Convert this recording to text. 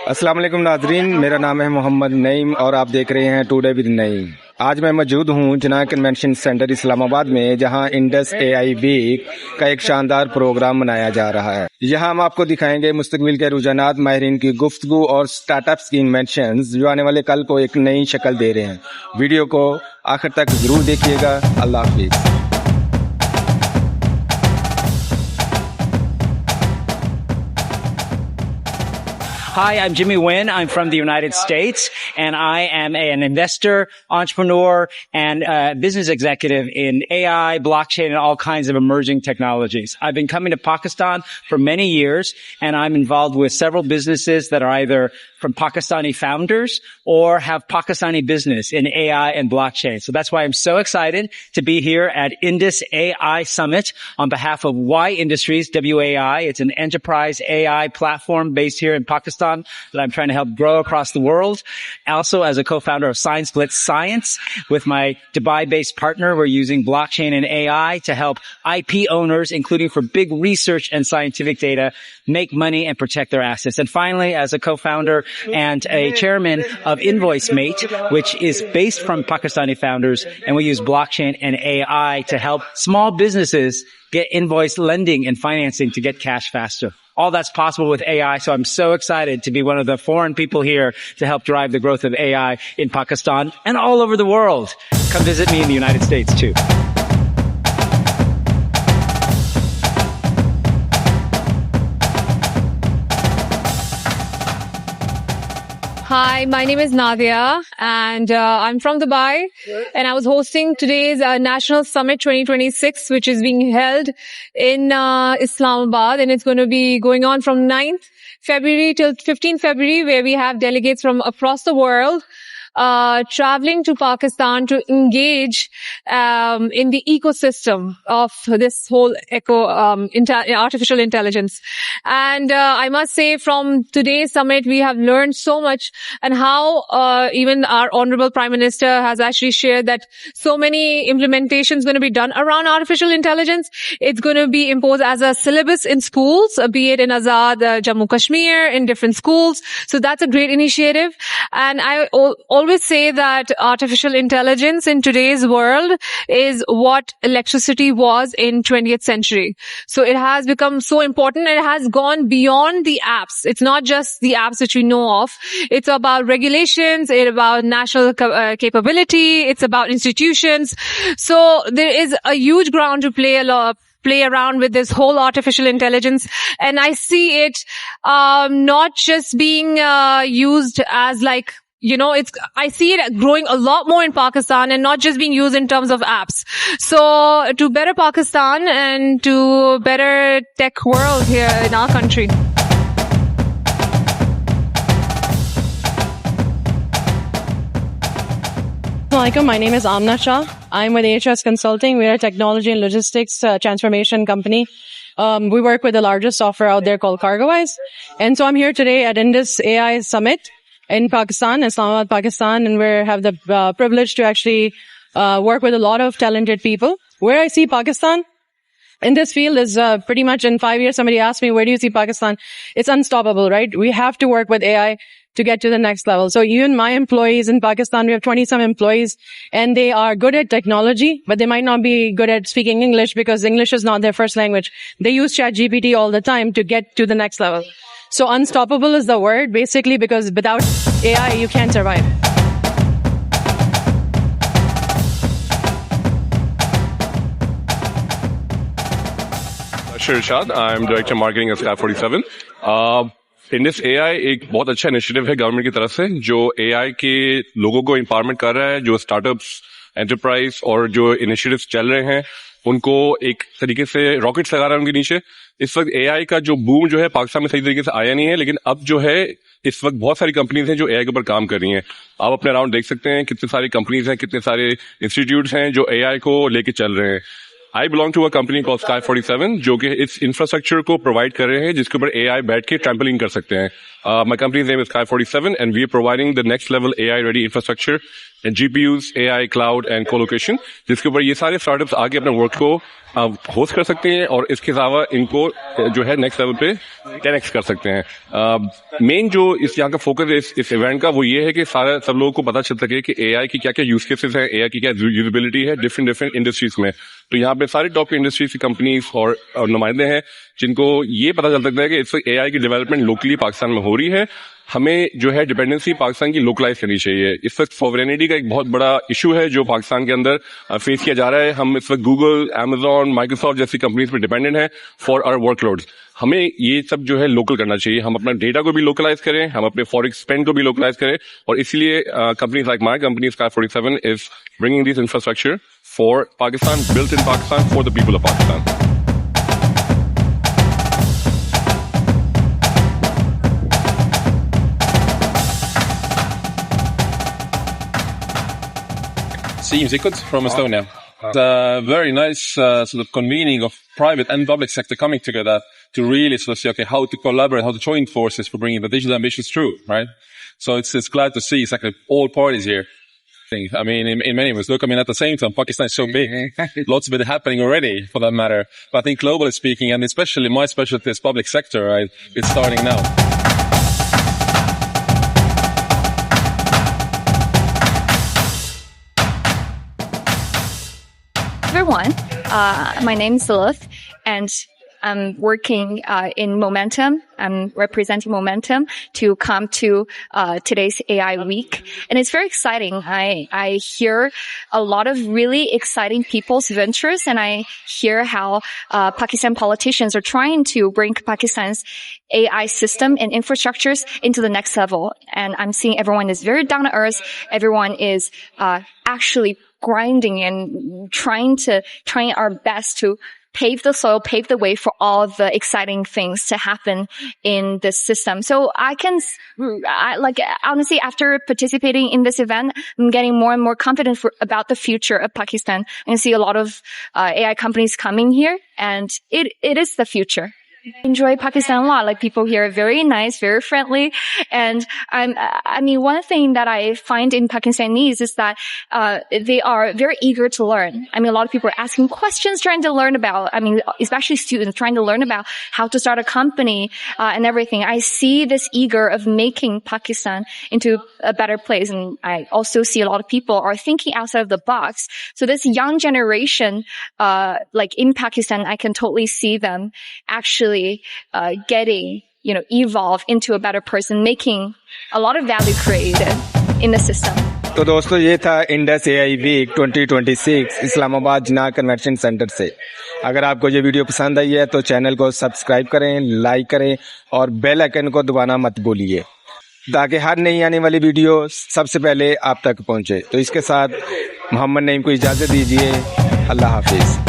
अस्सलाम वालेकुम नाजरीन, मेरा नाम है मोहम्मद नईम और आप देख रहे हैं टुडे विद नईम। आज मैं मौजूद हूँ जना कन्वेंशन सेंटर इस्लामाबाद में, जहाँ इंडस एआई वीक का एक शानदार प्रोग्राम मनाया जा रहा है। यहाँ हम आपको दिखाएंगे मुस्तकबिल के रुझानात, माहिरीन की गुफ्तगू और स्टार्टअप्स की इन्वेंशंस जो आने वाले कल को एक नई शक्ल दे रहे हैं। वीडियो को आखिर तक जरूर देखिएगा। अल्लाह हाफिज। Hi, I'm Jimmy Nguyen. I'm from the United States, and I am an investor, entrepreneur, and business executive in AI, blockchain, and all kinds of emerging technologies. I've been coming to Pakistan for many years, and I'm involved with several businesses that are either from Pakistani founders or have Pakistani business in AI and blockchain. So that's why I'm so excited to be here at Indus AI Summit on behalf of Y Industries, WAI. It's an enterprise AI platform based here in Pakistan that I'm trying to help grow across the world. Also, as a co-founder of Science Blitz Science, with my Dubai-based partner, we're using blockchain and AI to help IP owners, including for big research and scientific data, make money and protect their assets. And finally, as a co-founder and a chairman of InvoiceMate, which is based from Pakistani founders, and we use blockchain and AI to help small businesses get invoice lending and financing to get cash faster. All that's possible with AI, so I'm so excited to be one of the foreign people here to help drive the growth of AI in Pakistan and all over the world. Come visit me in the United States too. Hi, my name is Nadia, and I'm from Dubai, and I was hosting today's National Summit 2026, which is being held in Islamabad, and it's going to be going on from 9th February till 15th February, where we have delegates from across the world traveling to Pakistan to engage in the ecosystem of this whole artificial intelligence. And I must say, from today's summit, we have learned so much, and how even our Honorable Prime Minister has actually shared that so many implementations going to be done around artificial intelligence. It's going to be imposed as a syllabus in schools, be it in Azad, Jammu Kashmir, in different schools. So that's a great initiative. And I always say that artificial intelligence in today's world is what electricity was in 20th century. So it has become so important, and it has gone beyond the apps. It's not just the apps which we know of. It's about regulations, it's about national capability, it's about institutions. So there is a huge ground to play around with this whole artificial intelligence. And I see it not just being used as like, I see it growing a lot more in Pakistan and not just being used in terms of apps. So to better Pakistan and to better tech world here in our country. Assalamualaikum. My name is Amna Shah. I'm with AHS Consulting. We're a technology and logistics transformation company. We work with the largest software out there called CargoWise. And so I'm here today at Indus AI Summit in Pakistan, Islamabad, Pakistan, and we have the privilege to actually work with a lot of talented people. Where I see Pakistan in this field is pretty much in 5 years. Somebody asked me, where do you see Pakistan? It's unstoppable, right? We have to work with AI to get to the next level. So even my employees in Pakistan, we have 20-some employees, and they are good at technology, but they might not be good at speaking English because English is not their first language. They use ChatGPT all the time to get to the next level. So unstoppable is the word, basically, because without AI, you can't survive. Shirshad, I'm Director Marketing at Sky47. Indus AI एक बहुत अच्छा initiative है government की तरफ से, जो AI के लोगों को एम्पावरमेंट कर रहा है। जो स्टार्टअप्स, एंटरप्राइज और जो इनिशिएटिव्स चल रहे हैं, उनको एक तरीके से रॉकेट्स लगा रहा है उनके नीचे। इस वक्त AI का जो बूम जो है पाकिस्तान में सही तरीके से आया नहीं है, लेकिन अब जो है इस वक्त बहुत सारी कंपनीज हैं जो AI के ऊपर काम कर रही हैं। आप अपने अराउंड देख सकते हैं कितनी सारी कंपनीज हैं, कितने सारे इंस्टीट्यूट्स हैं जो AI को लेके चल रहे हैं। I belong to a company called Sky47, जो कि इस इंफ्रास्ट्रक्चर को प्रोवाइड कर रहे हैं जिसके ऊपर AI बैठ के ट्रैम्पोलिन कर सकते हैं। My company's name is Sky47 and we are providing the next level AI ready infrastructure GPUs, AI, cloud and colocation, जिसके ऊपर ये सारे स्टार्टअप्स आगे अपने वर्क को होस्ट कर सकते हैं और इसके अलावा इनको जो है नेक्स्ट लेवल पे 10x कर सकते हैं। मेन जो यहाँ का फोकस है इस इवेंट का वो ये है कि सब लोगों को पता चल सके कि AI की क्या क्या यूज केसेस है, AI की क्या यूजेबिलिटी है डिफरेंट इंडस्ट्रीज में। तो यहाँ पे सारे टॉप इंडस्ट्रीज की कंपनीज और नुमाइंदे हैं जिनको ये पता चल सकता है कि इस वक्त AI की डेवलपमेंट लोकली पाकिस्तान में हो रही है। हमें जो है डिपेंडेंसी पाकिस्तान की लोकलाइज करनी चाहिए। इस वक्त सॉवरेनिटी का एक बहुत बड़ा इशू है जो पाकिस्तान के अंदर फेस किया जा रहा है। हम इस वक्त गूगल, Amazon, माइक्रोसॉफ्ट जैसी कंपनीज पर डिपेंडेंट हैं फॉर आवर वर्कलोड्स। हमें ये सब जो है लोकल करना चाहिए। हम अपना डेटा को भी लोकलाइज करें, हम अपने फॉरेक्स स्पेंड को भी लोकलाइज करें, और इसलिए companies like my company Sky 47 is bringing this infrastructure for Pakistan, built in Pakistan for the people of Pakistan. Siim Sikkut from Estonia. It's a very nice sort of convening of private and public sector coming together to really sort of see, okay, how to collaborate, how to join forces for bringing the digital ambitions through, right? So it's glad to see exactly all parties here. I mean, in many ways, look, I mean, at the same time, Pakistan is so big. Lots of it happening already, for that matter. But I think globally speaking, and especially my specialty is public sector, right? It's starting now. Everyone, my name is Lilith, and I'm working in Momentum. I'm representing Momentum to come to today's AI week, and it's very exciting. I hear a lot of really exciting people's ventures, and I hear how Pakistan politicians are trying to bring Pakistan's AI system and infrastructures into the next level. And I'm seeing everyone is very down to earth. Everyone is actually grinding and trying our best to pave the soil, pave the way for all the exciting things to happen in this system. So honestly, after participating in this event, I'm getting more and more confident about the future of Pakistan. I see a lot of AI companies coming here, and it is the future. I enjoy Pakistan a lot. Like, people here are very nice, very friendly. And I mean, one thing that I find in Pakistanis is that they are very eager to learn. I mean, a lot of people are asking questions, trying to learn about, I mean, especially students trying to learn about how to start a company and everything. I see this eager of making Pakistan into a better place. And I also see a lot of people are thinking outside of the box. So this young generation, like in Pakistan, I can totally see them actually getting, evolve into a better person, making a lot of value created in the system. तो दोस्तों, ये था Indus AI week 2026 Islamabad जिन्ना convention centre से। अगर आपको ये video पसंद आई है तो चैनल को सब्सक्राइब करें, लाइक करें और बेल आइकन को दबाना मत भूलिए ताकि हर नई आने वाली वीडियो सबसे पहले आप तक पहुंचे। तो इसके साथ मोहम्मद नईम को इजाज़त दीजिए। अल्लाह हाफिज़।